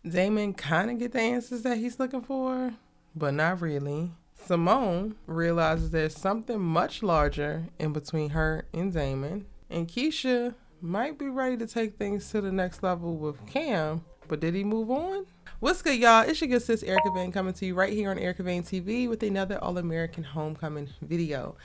Damon kind of get the answers that he's looking for, but not really. Simone realizes there's something much larger in between her and Damon. And Keisha might be ready to take things to the next level with Cam, but did he move on? What's good, y'all? It's your good sis Erica Vane coming to you right here on Erica Vane TV with another All-American Homecoming video.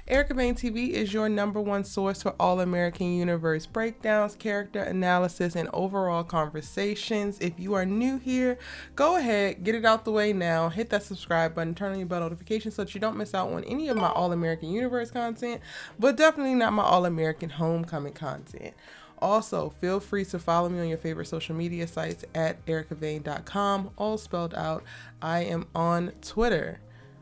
Erica Vane TV is your #1 source for All-American Universe breakdowns, character analysis, and overall conversations. If you are new here, go ahead, get it out the way now. Hit that subscribe button, turn on your bell notifications so that you don't miss out on any of my All-American Universe content, but definitely not my All-American Homecoming content. Also, feel free to follow me on your favorite social media sites at ericavane.com, all spelled out. I am on Twitter.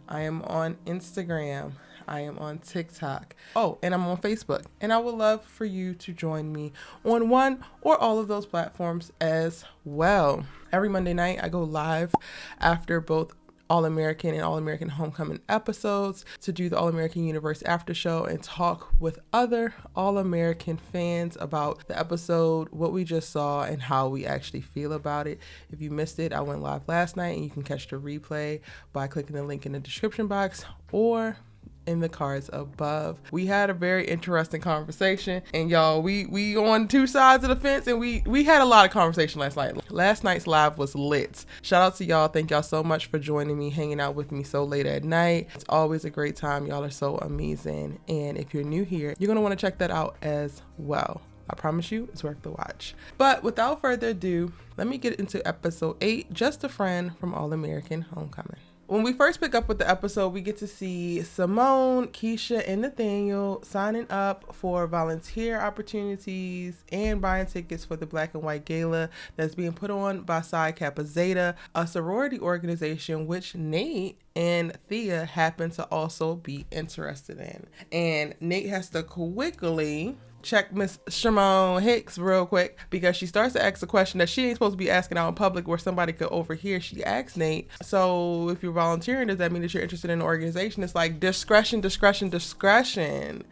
I am on Instagram. I am on TikTok. Oh, and I'm on Facebook. And I would love for you to join me on one or all of those platforms as well. Every Monday night, I go live after both All-American and All-American Homecoming episodes to do the All-American Universe after show and talk with other All-American fans about the episode, what we just saw, and how we actually feel about it. If you missed it, I went live last night and you can catch the replay by clicking the link in the description box or in the cards above. We had a very interesting conversation, and y'all, we on two sides of the fence, and we had a lot of conversation last night. Last night's live was lit. Shout out to y'all. Thank y'all so much for joining me, hanging out with me so late at night. It's always a great time. Y'all are so amazing. And if you're new here, you're gonna want to check that out as well. I promise you, it's worth the watch. But without further ado, let me get into episode 8, Just a Friend from All-American Homecoming. When we first pick up with the episode, we get to see Simone, Keisha, and Nathaniel signing up for volunteer opportunities and buying tickets for the Black and White Gala that's being put on by Psi Kappa Zeta, a sorority organization which Nate and Thea happen to also be interested in. And Nate has to quickly check Miss Simone Hicks real quick because she starts to ask a question that she ain't supposed to be asking out in public where somebody could overhear. She asks Nate, so if you're volunteering, does that mean that you're interested in an organization? It's like discretion.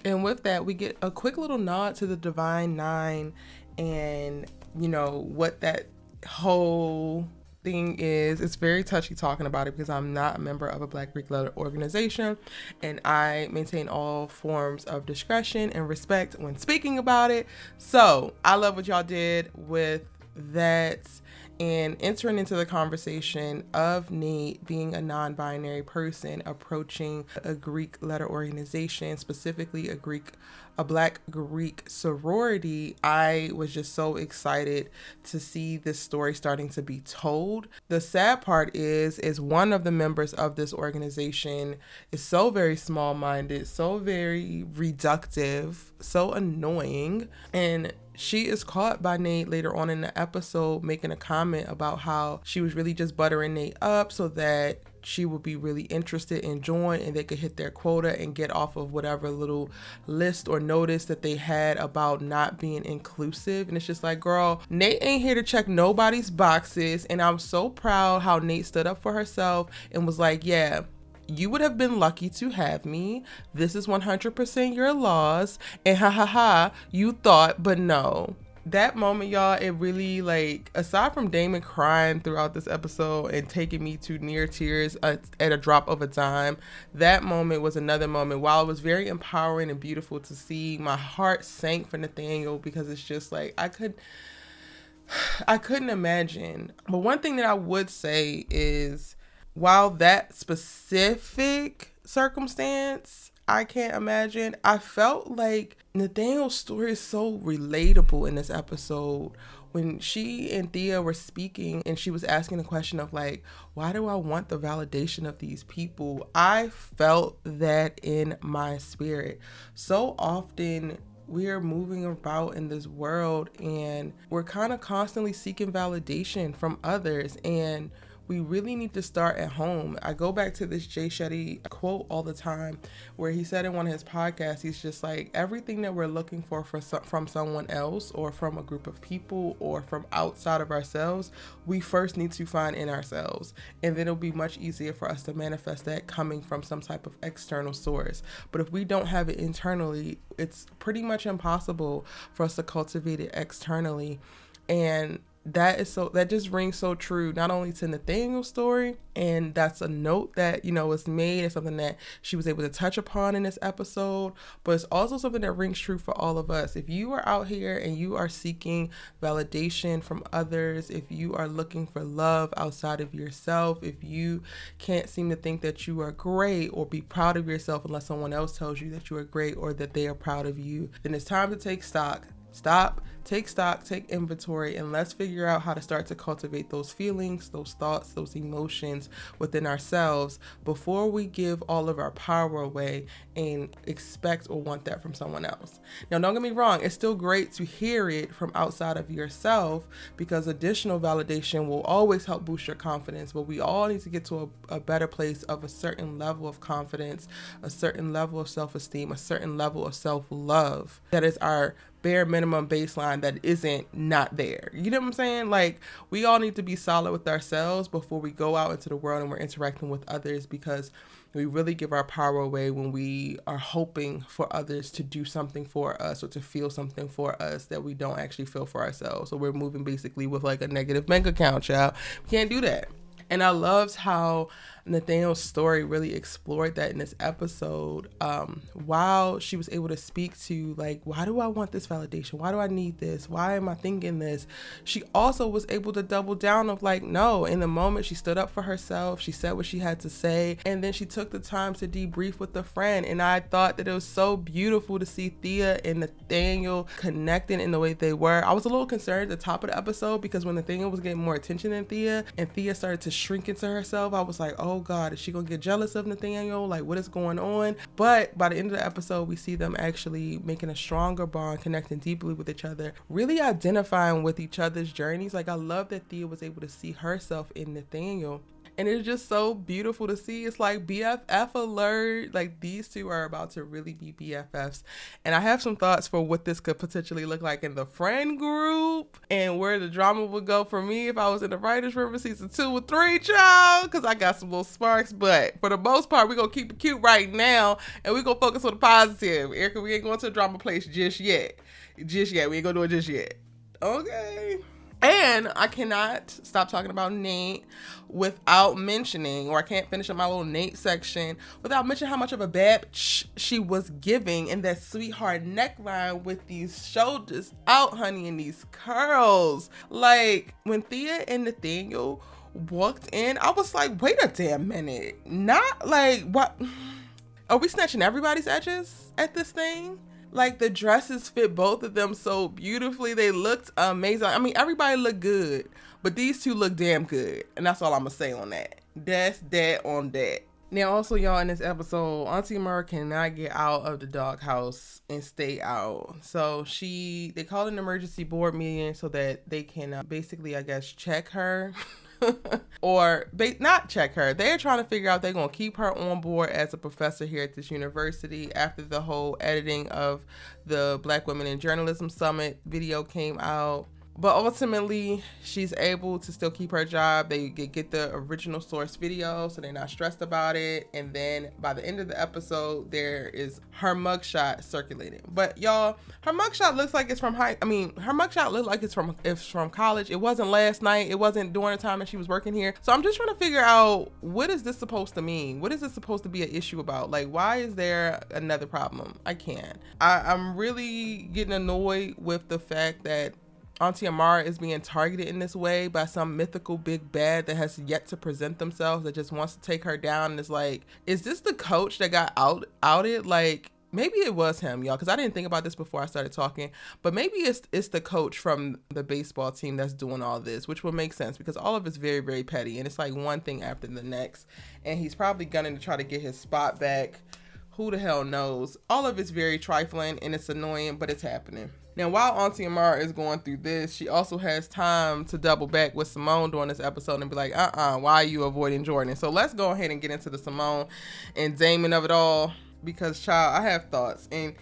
And with that, we get a quick little nod to the Divine Nine and, you know, what that whole thing is. It's very touchy talking about it because I'm not a member of a Black Greek-led organization, and I maintain all forms of discretion and respect when speaking about it. So I love what y'all did with that and entering into the conversation of Nate being a non-binary person approaching a Greek letter organization, specifically a Black Greek sorority. I was just so excited to see this story starting to be told. The sad part is one of the members of this organization is so very small-minded, so very reductive, so annoying, and she is caught by Nate later on in the episode making a comment about how she was really just buttering Nate up so that she would be really interested in join and they could hit their quota and get off of whatever little list or notice that they had about not being inclusive. And it's just like, girl, Nate ain't here to check nobody's boxes. And I'm so proud how Nate stood up for herself and was like, yeah, you would have been lucky to have me. This is 100% your loss. And you thought, but no. That moment, y'all, it really, like, aside from Damon crying throughout this episode and taking me to near tears at a drop of a dime, that moment was another moment. While it was very empowering and beautiful to see, my heart sank for Nathaniel because it's just like, I couldn't imagine. But one thing that I would say is, while that specific circumstance I can't imagine, I felt like Nathaniel's story is so relatable in this episode. When she and Thea were speaking and she was asking the question of like, why do I want the validation of these people? I felt that in my spirit. So often we're moving about in this world and we're kind of constantly seeking validation from others, and we really need to start at home. I go back to this Jay Shetty quote all the time where he said in one of his podcasts, he's just like, everything that we're looking for from someone else or from a group of people or from outside of ourselves, we first need to find in ourselves. And then it'll be much easier for us to manifest that coming from some type of external source. But if we don't have it internally, it's pretty much impossible for us to cultivate it externally. And that just rings so true, not only to Nathaniel's story, and that's a note that, was made, and something that she was able to touch upon in this episode, but it's also something that rings true for all of us. If you are out here and you are seeking validation from others, if you are looking for love outside of yourself, if you can't seem to think that you are great or be proud of yourself unless someone else tells you that you are great or that they are proud of you, then it's time to take stock. Stop, take stock, take inventory, and let's figure out how to start to cultivate those feelings, those thoughts, those emotions within ourselves before we give all of our power away and expect or want that from someone else. Now, don't get me wrong, it's still great to hear it from outside of yourself because additional validation will always help boost your confidence, but we all need to get to a better place of a certain level of confidence, a certain level of self-esteem, a certain level of self-love. That is our bare minimum baseline that isn't not there. You know what I'm saying? Like, we all need to be solid with ourselves before we go out into the world and we're interacting with others, because we really give our power away when we are hoping for others to do something for us or to feel something for us that we don't actually feel for ourselves. So we're moving basically with like a negative bank account, child. We can't do that. And I loved how Nathaniel's story really explored that in this episode. While she was able to speak to, like, why do I want this validation? Why do I need this? Why am I thinking this? She also was able to double down of like, no, in the moment she stood up for herself. She said what she had to say. And then she took the time to debrief with a friend. And I thought that it was so beautiful to see Thea and Nathaniel connecting in the way they were. I was a little concerned at the top of the episode because when Nathaniel was getting more attention than Thea and Thea started to shrink into herself, I was like, oh God, is she gonna get jealous of Nathaniel? Like, what is going on? But by the end of the episode, we see them actually making a stronger bond, connecting deeply with each other, really identifying with each other's journeys. Like, I love that Thea was able to see herself in Nathaniel. And it's just so beautiful to see. It's like BFF alert. Like, these two are about to really be BFFs. And I have some thoughts for what this could potentially look like in the friend group and where the drama would go for me if I was in the writer's room in season 2 or 3, child. Because I got some little sparks. But for the most part, we're going to keep it cute right now. And we're going to focus on the positive. Erica, we ain't going to the drama place just yet. Just yet. We ain't going to do it just yet. Okay. And I cannot stop talking about Nate without mentioning, or I can't finish up my little Nate section without mentioning how much of a bad bitch she was giving in that sweetheart neckline with these shoulders out, honey, and these curls. Like, when Thea and Nathaniel walked in, I was like, wait a damn minute. Not like, what? Are we snatching everybody's edges at this thing? Like, the dresses fit both of them so beautifully. They looked amazing. I mean, everybody looked good, but these two look damn good. And that's all I'm going to say on that. That's that on that. Now, also, y'all, in this episode, Auntie Amara cannot get out of the doghouse and stay out. So they called an emergency board meeting so that they can basically, I guess, check her. Or not check her. They're trying to figure out they're going to keep her on board as a professor here at this university after the whole editing of the Black Women in Journalism Summit video came out. But ultimately, she's able to still keep her job. They get the original source video, so they're not stressed about it. And then by the end of the episode, there is her mugshot circulating. But y'all, her mugshot looks like it's from her mugshot looks like it's from college. It wasn't last night. It wasn't during the time that she was working here. So I'm just trying to figure out, what is this supposed to mean? What is this supposed to be an issue about? Like, why is there another problem? I can't. I'm really getting annoyed with the fact that Auntie Amara is being targeted in this way by some mythical big bad that has yet to present themselves, that just wants to take her down. And it's like, is this the coach that got outed? Like, maybe it was him, y'all, because I didn't think about this before I started talking, but maybe it's the coach from the baseball team that's doing all this, which would make sense because all of it's very, very petty, and it's like one thing after the next, and he's probably gunning to try to get his spot back. Who the hell knows? All of it's very trifling, and it's annoying, but it's happening. Now, while Auntie Amara is going through this, she also has time to double back with Simone during this episode and be like, why are you avoiding Jordan? So let's go ahead and get into the Simone and Damon of it all, because, child, I have thoughts. And,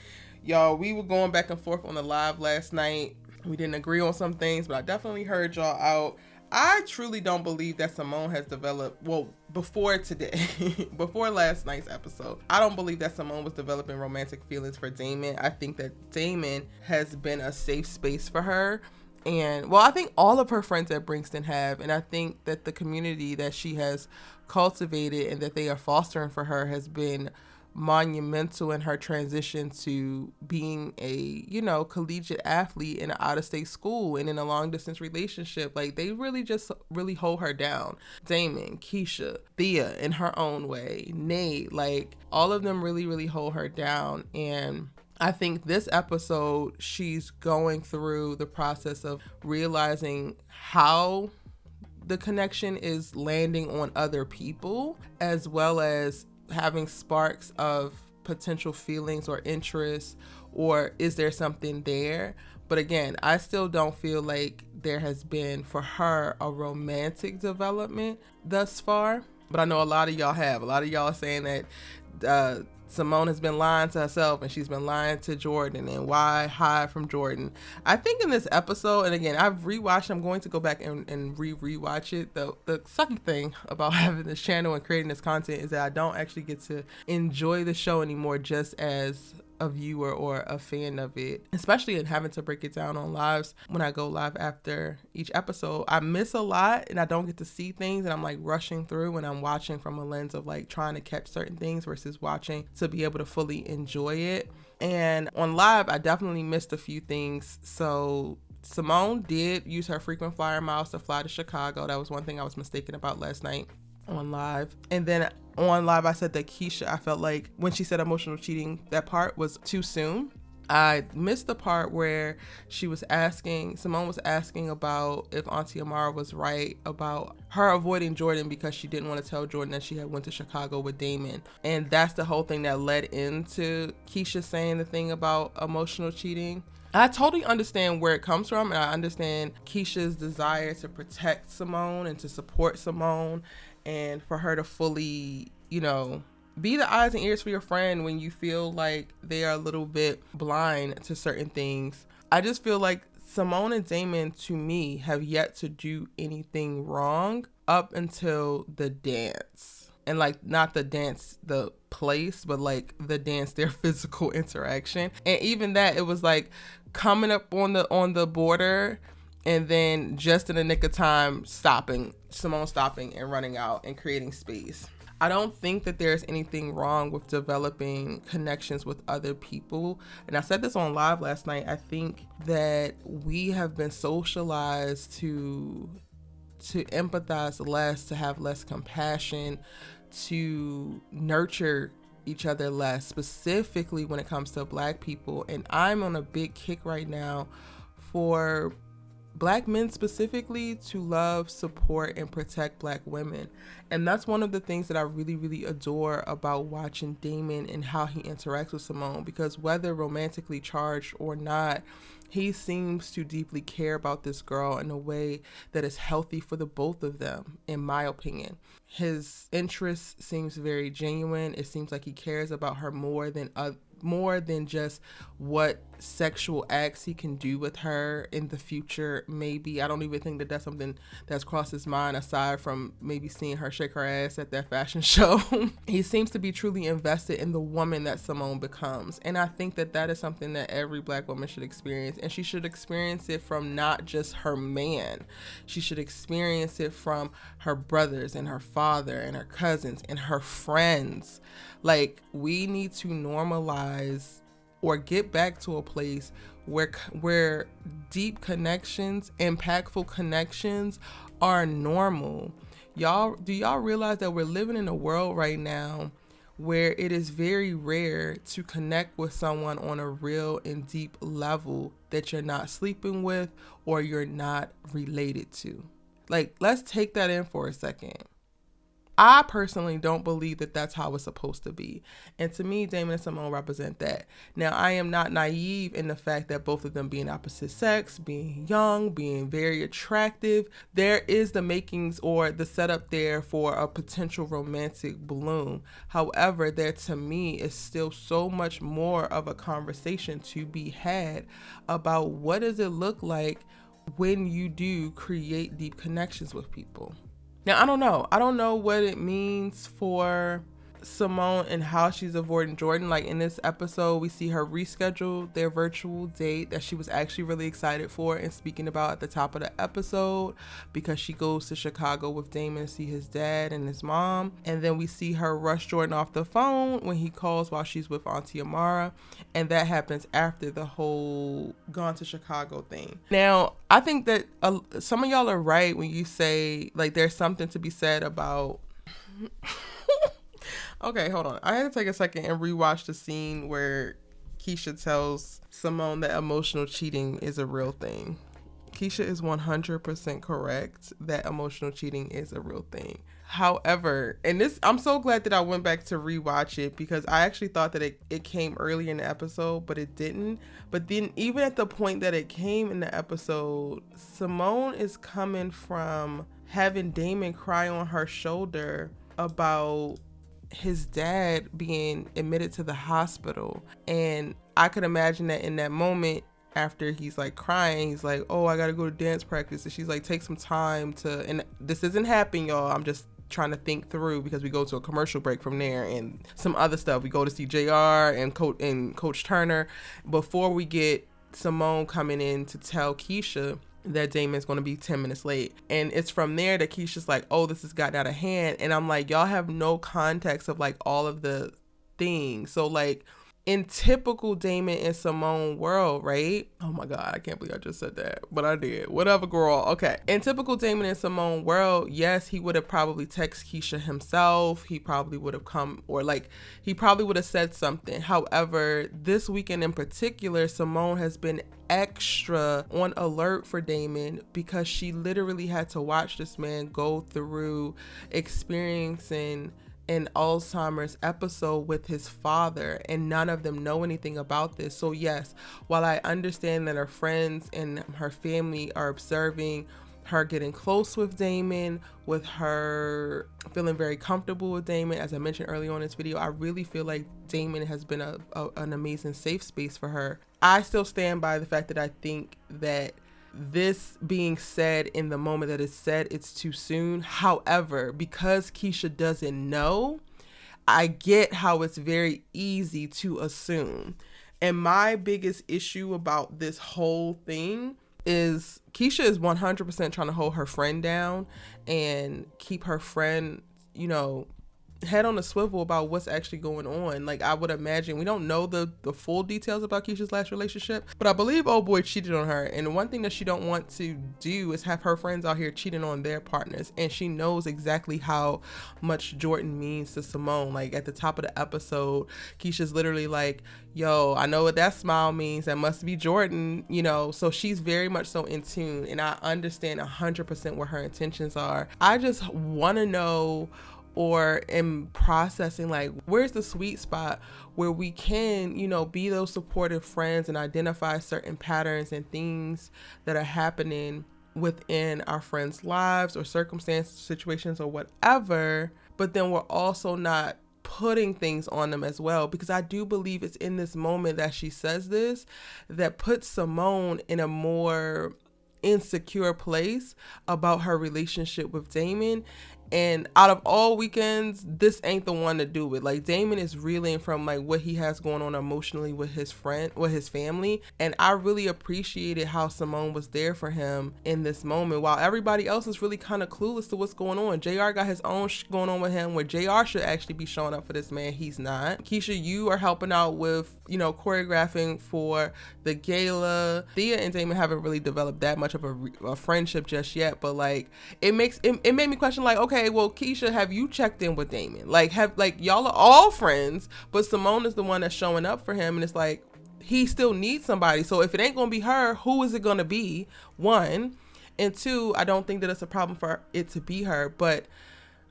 y'all, we were going back and forth on the live last night. We didn't agree on some things, but I definitely heard y'all out. I truly don't believe that Simone has developed, well, before today, before last night's episode, I don't believe that Simone was developing romantic feelings for Damon. I think that Damon has been a safe space for her. And well, I think all of her friends at Brixton have, and I think that the community that she has cultivated and that they are fostering for her has been monumental in her transition to being a, you know, collegiate athlete in an out-of-state school and in a long-distance relationship. Like, they really hold her down. Damon, Keisha, Thea in her own way, Nate, like, all of them really hold her down. And I think this episode, she's going through the process of realizing how the connection is landing on other people, as well as having sparks of potential feelings or interest, or is there something there? But again, I still don't feel like there has been for her a romantic development thus far. But I know a lot of y'all have. A lot of y'all are saying that Simone has been lying to herself and she's been lying to Jordan, and why hide from Jordan? I think in this episode, and again, I've rewatched, I'm going to go back and rewatch it. The sucky thing about having this channel and creating this content is that I don't actually get to enjoy the show anymore just as a viewer or a fan of it, especially in having to break it down on lives. When I go live after each episode, I miss a lot and I don't get to see things, and I'm like rushing through when I'm watching from a lens of like trying to catch certain things versus watching to be able to fully enjoy it. And on live, I definitely missed a few things. So Simone did use her frequent flyer miles to fly to Chicago. That was one thing I was mistaken about last night on live. And then on live, I said that Keisha, I felt like when she said emotional cheating, that part was too soon. I missed the part where Simone was asking about if Auntie Amara was right about her avoiding Jordan because she didn't want to tell Jordan that she had went to Chicago with Damon. And that's the whole thing that led into Keisha saying the thing about emotional cheating. I totally understand where it comes from, and I understand Keisha's desire to protect Simone and to support Simone, and for her to fully, you know, be the eyes and ears for your friend when you feel like they are a little bit blind to certain things. I just feel like Simone and Damon, to me, have yet to do anything wrong up until the dance. And like, not the dance, the place, but like the dance, their physical interaction. And even that, it was like coming up on the border, and then just in the nick of time, Simone stopping and running out and creating space. I don't think that there's anything wrong with developing connections with other people. And I said this on live last night. I think that we have been socialized to empathize less, to have less compassion, to nurture each other less, specifically when it comes to Black people. And I'm on a big kick right now for Black men specifically to love, support, and protect Black women. And that's one of the things that I really adore about watching Damon and how he interacts with Simone, because whether romantically charged or not, he seems to deeply care about this girl in a way that is healthy for the both of them, in my opinion. His interest seems very genuine. It seems like he cares about her more than just what sexual acts he can do with her in the future. Maybe, I don't even think that that's something that's crossed his mind, aside from maybe seeing her shake her ass at that fashion show. He seems to be truly invested in the woman that Simone becomes. And I think that that is something that every Black woman should experience. And she should experience it from not just her man. She should experience it from her brothers and her father and her cousins and her friends. Like, we need to normalize or get back to a place where deep connections, impactful connections are normal. Do y'all realize that we're living in a world right now where it is very rare to connect with someone on a real and deep level that you're not sleeping with or you're not related to? Like, let's take that in for a second. I personally don't believe that that's how it's supposed to be. And to me, Damon and Simone represent that. Now, I am not naive in the fact that both of them being opposite sex, being young, being very attractive, there is the makings or the setup there for a potential romantic bloom. However, there to me is still so much more of a conversation to be had about what does it look like when you do create deep connections with people. Now, I don't know what it means for Simone and how she's avoiding Jordan. Like in this episode, we see her reschedule their virtual date that she was actually really excited for and speaking about at the top of the episode, because she goes to Chicago with Damon to see his dad and his mom. And then we see her rush Jordan off the phone when he calls while she's with Auntie Amara, and that happens after the whole gone to Chicago thing. Now, I think that some of y'all are right when you say like there's something to be said about okay, hold on. I had to take a second and rewatch the scene where Keisha tells Simone that emotional cheating is a real thing. Keisha is 100% correct that emotional cheating is a real thing. However, and this, I'm so glad that I went back to rewatch it, because I actually thought that it came early in the episode, but it didn't. But then even at the point that it came in the episode, Simone is coming from having Damon cry on her shoulder about his dad being admitted to the hospital. And I could imagine that in that moment, after he's like crying, he's like, oh, I gotta go to dance practice. And she's like, take some time to, and this isn't happening, y'all. I'm just trying to think through, because we go to a commercial break from there and some other stuff. We go to see JR and Coach Turner before we get Simone coming in to tell Keisha that Damon's going to be 10 minutes late. And it's from there that Keisha's like, oh, this has gotten out of hand. And I'm like, y'all have no context of like all of the things. So like in typical Damon and Simone world, right? Oh my God, I can't believe I just said that, but I did. Whatever, girl. Okay. In typical Damon and Simone world, yes, he would have probably texted Keisha himself. He probably would have come, or like he probably would have said something. However, this weekend in particular, Simone has been extra on alert for Damon, because she literally had to watch this man go through experiencing an Alzheimer's episode with his father, and none of them know anything about this. So yes, while I understand that her friends and her family are observing her getting close with Damon, with her feeling very comfortable with Damon, as I mentioned earlier on in this video, I really feel like Damon has been an amazing safe space for her. I still stand by the fact that I think that this being said in the moment that it's said, it's too soon. However, because Keisha doesn't know, I get how it's very easy to assume. And my biggest issue about this whole thing is Keisha is 100% trying to hold her friend down and keep her friend, you know, head on a swivel about what's actually going on. Like, I would imagine, we don't know the full details about Keisha's last relationship, but I believe old boy cheated on her. And the one thing that she don't want to do is have her friends out here cheating on their partners. And she knows exactly how much Jordan means to Simone. Like at the top of the episode, Keisha's literally like, yo, I know what that smile means. That must be Jordan, you know? So she's very much so in tune. And I understand 100% what her intentions are. I just want to know, or in processing, like, where's the sweet spot where we can, you know, be those supportive friends and identify certain patterns and things that are happening within our friends' lives or circumstances, situations, or whatever, but then we're also not putting things on them as well. Because I do believe it's in this moment that she says this that puts Simone in a more insecure place about her relationship with Damon. And out of all weekends, this ain't the one to do it. Like, Damon is reeling from like what he has going on emotionally with his friend, with his family. And I really appreciated how Simone was there for him in this moment, while everybody else is really kind of clueless to what's going on. JR got his own going on with him, where JR should actually be showing up for this man. He's not. Keisha, you are helping out with, you know, choreographing for the gala. Thea and Damon haven't really developed that much of a friendship just yet, but like it made me question, like, okay, well, Keisha, have you checked in with Damon? Like, y'all are all friends, but Simone is the one that's showing up for him, and it's like he still needs somebody. So if it ain't gonna be her, who is it gonna be? One, and two, I don't think that it's a problem for it to be her, but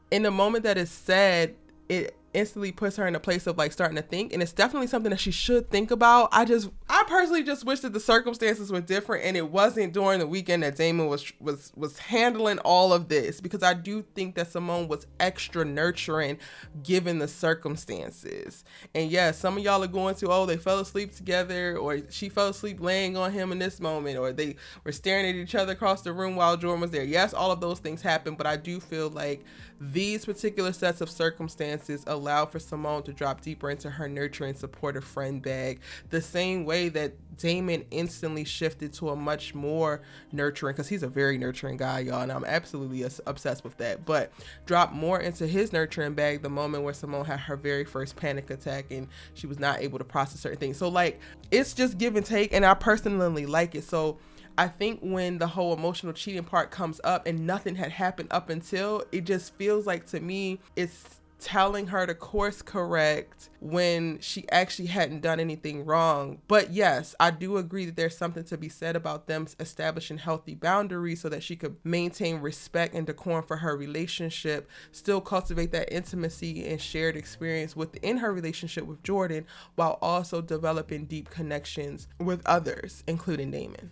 in the moment that it's said, it instantly puts her in a place of like starting to think, and it's definitely something that she should think about. I personally just wish that the circumstances were different and it wasn't during the weekend that Damon was handling all of this, because I do think that Simone was extra nurturing given the circumstances. And yeah, some of y'all are going to, oh, they fell asleep together, or she fell asleep laying on him in this moment, or they were staring at each other across the room while Jordan was there. Yes, all of those things happen, but I do feel like these particular sets of circumstances allow for Simone to drop deeper into her nurturing, supportive friend bag, the same way that Damon instantly shifted to a much more nurturing, because he's a very nurturing guy, y'all, and I'm absolutely obsessed with that, but dropped more into his nurturing bag the moment where Simone had her very first panic attack and she was not able to process certain things. So like, it's just give and take, and I personally like it. So I think when the whole emotional cheating part comes up and nothing had happened up until, it just feels like, to me, it's telling her to course correct when she actually hadn't done anything wrong. But yes, I do agree that there's something to be said about them establishing healthy boundaries so that she could maintain respect and decorum for her relationship, still cultivate that intimacy and shared experience within her relationship with Jordan, while also developing deep connections with others, including Damon.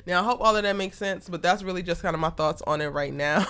Now, I hope all of that makes sense, but that's really just kind of my thoughts on it right now.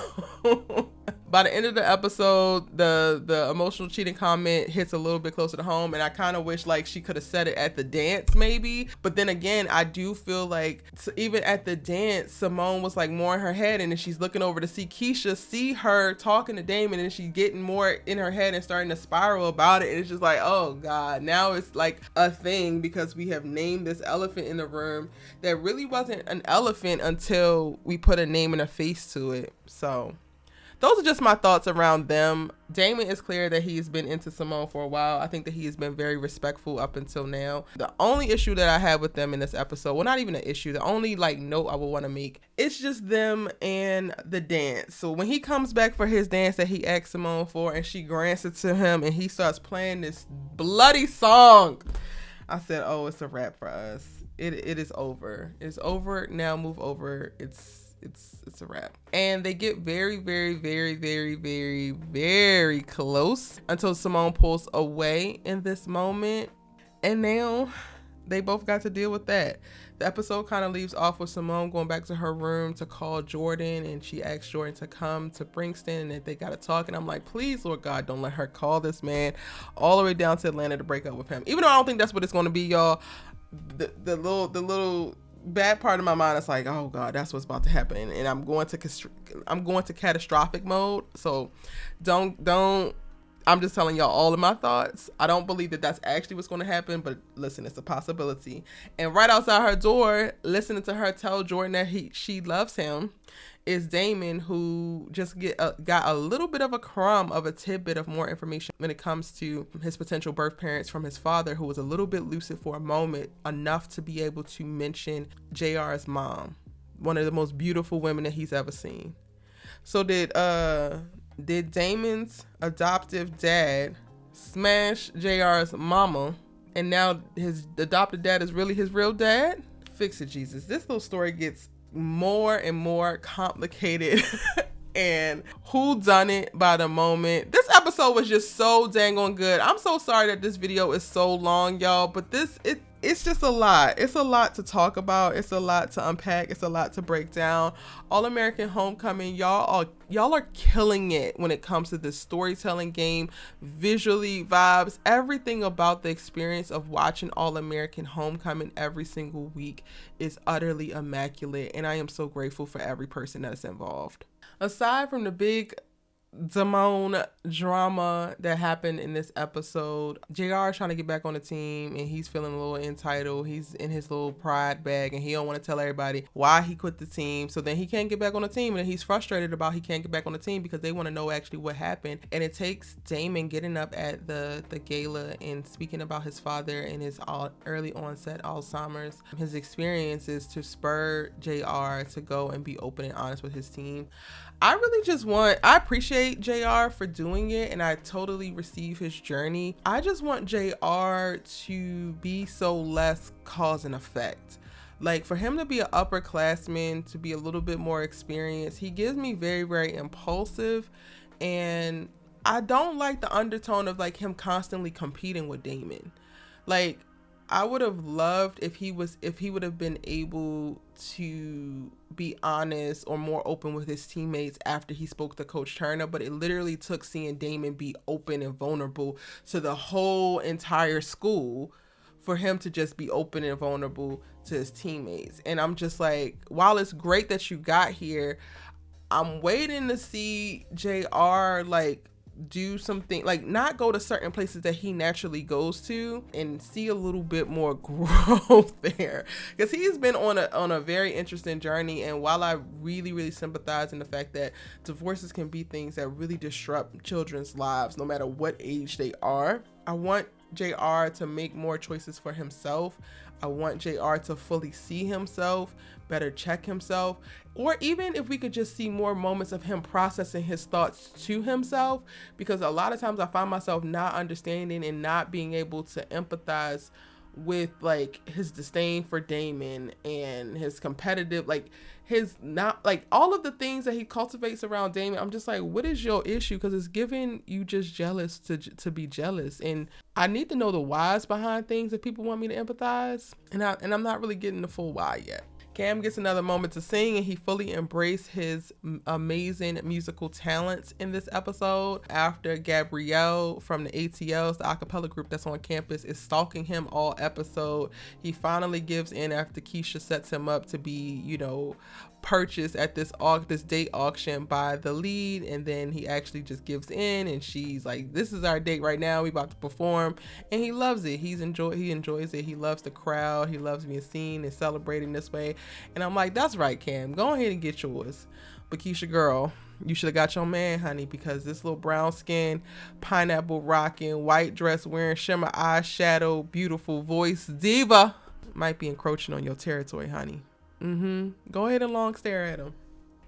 By the end of the episode, the emotional cheating comment hits a little bit closer to home, and I kind of wish like she could have said it at the dance maybe. But then again, I do feel like even at the dance, Simone was like more in her head, and then she's looking over to see Keisha, see her talking to Damon, and she's getting more in her head and starting to spiral about it. And it's just like, oh God, now it's like a thing because we have named this elephant in the room that really wasn't an elephant until we put a name and a face to it. So those are just my thoughts around them. Damon is clear that he's been into Simone for a while. I think that he has been very respectful up until now. The only issue that I have with them in this episode, well, not even an issue, the only like note I would want to make, it's just them and the dance. So when he comes back for his dance that he asked Simone for and she grants it to him and he starts playing this bloody song, I said, oh, it's a wrap for us. It is over. It's over now. Move over. It's a wrap. And they get very, very, very, very, very, very close until Simone pulls away in this moment. And now they both got to deal with that. The episode kind of leaves off with Simone going back to her room to call Jordan, and she asks Jordan to come to Brixton and that they got to talk. And I'm like, please, Lord God, don't let her call this man all the way down to Atlanta to break up with him. Even though I don't think that's what it's going to be, y'all. The little bad part of my mind is like, oh God, that's what's about to happen, and I'm going to catastrophic mode. So don't I'm just telling y'all all of my thoughts. I don't believe that that's actually what's going to happen, but listen, it's a possibility. And right outside her door, listening to her tell Jordan that she loves him, is Damon, who just got a little bit of a crumb of a tidbit of more information when it comes to his potential birth parents from his father, who was a little bit lucid for a moment, enough to be able to mention JR's mom, one of the most beautiful women that he's ever seen. So did Damon's adoptive dad smash JR's mama, and now his adopted dad is really his real dad? Fix it, Jesus. This little story gets more and more complicated and who done it by the moment. This episode was just so dang on good. I'm so sorry that this video is so long, y'all, but it's just a lot. It's a lot to talk about. It's a lot to unpack. It's a lot to break down. All American Homecoming, y'all are killing it when it comes to this storytelling game, visually, vibes, everything about the experience of watching All American Homecoming every single week is utterly immaculate, and I am so grateful for every person that's involved. Aside from the big Damon drama that happened in this episode, JR is trying to get back on the team and he's feeling a little entitled. He's in his little pride bag and he don't want to tell everybody why he quit the team. So then he can't get back on the team, and he's frustrated about he can't get back on the team because they want to know actually what happened. And it takes Damon getting up at the gala and speaking about his father and his early onset Alzheimer's, his experiences, to spur JR to go and be open and honest with his team. I appreciate JR for doing it, and I totally receive his journey. I just want JR to be so less cause and effect. Like, for him to be an upperclassman, to be a little bit more experienced, he gives me very, very impulsive, and I don't like the undertone of like him constantly competing with Damon. Like, I would have loved if he would have been able to be honest or more open with his teammates after he spoke to Coach Turner, but it literally took seeing Damon be open and vulnerable to the whole entire school for him to just be open and vulnerable to his teammates. And I'm just like, while it's great that you got here, I'm waiting to see JR like do something, like not go to certain places that he naturally goes to and see a little bit more growth there, because he's been on a very interesting journey. And while I really sympathize in the fact that divorces can be things that really disrupt children's lives no matter what age they are, I want JR to make more choices for himself. I want JR to fully see himself, better check himself, or even if we could just see more moments of him processing his thoughts to himself, because a lot of times I find myself not understanding and not being able to empathize with like his disdain for Damon and his competitive, like his not like all of the things that he cultivates around Damon. I'm just like, what is your issue? Because it's giving you just jealous to be jealous, and I need to know the whys behind things if people want me to empathize, and I'm not really getting the full why yet. Cam gets another moment to sing, and he fully embraced his amazing musical talents in this episode after Gabrielle from the ATLs, the acapella group that's on campus, is stalking him all episode. He finally gives in after Keisha sets him up to be, you know, purchased at this date auction by the lead, and then he actually just gives in, and she's like, this is our date right now, we about to perform, and he loves it. He enjoys it. He loves the crowd. He loves being seen and celebrating this way. And I'm like, that's right, Cam, go ahead and get yours. But Keisha, girl, you should have got your man, honey, because this little brown skin, pineapple rocking, white dress wearing, shimmer eyeshadow, beautiful voice diva might be encroaching on your territory, honey. Go ahead and long stare at him.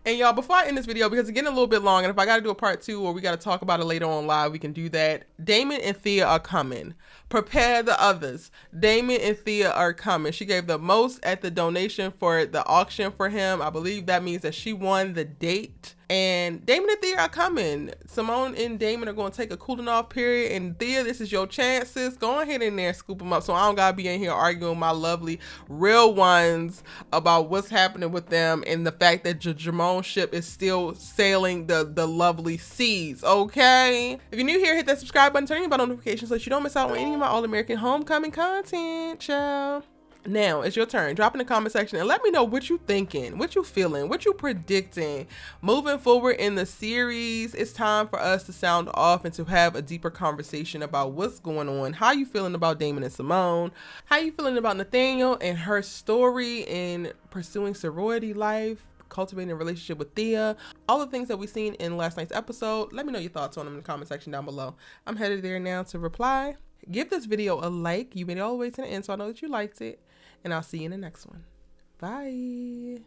And y'all, before I end this video, because it's getting a little bit long, and if I got to do a part 2 or we got to talk about it later on live, we can do that. Damon and Thea are coming. Prepare the others. Damon and Thea are coming. She gave the most at the donation for the auction for him. I believe that means that she won the date. And Damon and Thea are coming. Simone and Damon are going to take a cooling off period. And Thea, this is your chance, sis. Go ahead in there, scoop them up, so I don't got to be in here arguing with my lovely real ones about what's happening with them and the fact that Jamon ship is still sailing the lovely seas, okay? If you're new here, hit that subscribe button, turn on your bell notifications so that you don't miss out on any of my All-American Homecoming content, child. Now it's your turn. Drop in the comment section and let me know what you thinking, what you feeling, what you predicting moving forward in the series. It's time for us to sound off and to have a deeper conversation about what's going on. How you feeling about Damon and Simone? How you feeling about Nathaniel and her story in pursuing sorority life, cultivating a relationship with Thea, all the things that we've seen in last night's episode? Let me know your thoughts on them in the comment section down below. I'm headed there now to reply. Give this video a like. You made it all the way to the end, so I know that you liked it. And I'll see you in the next one. Bye.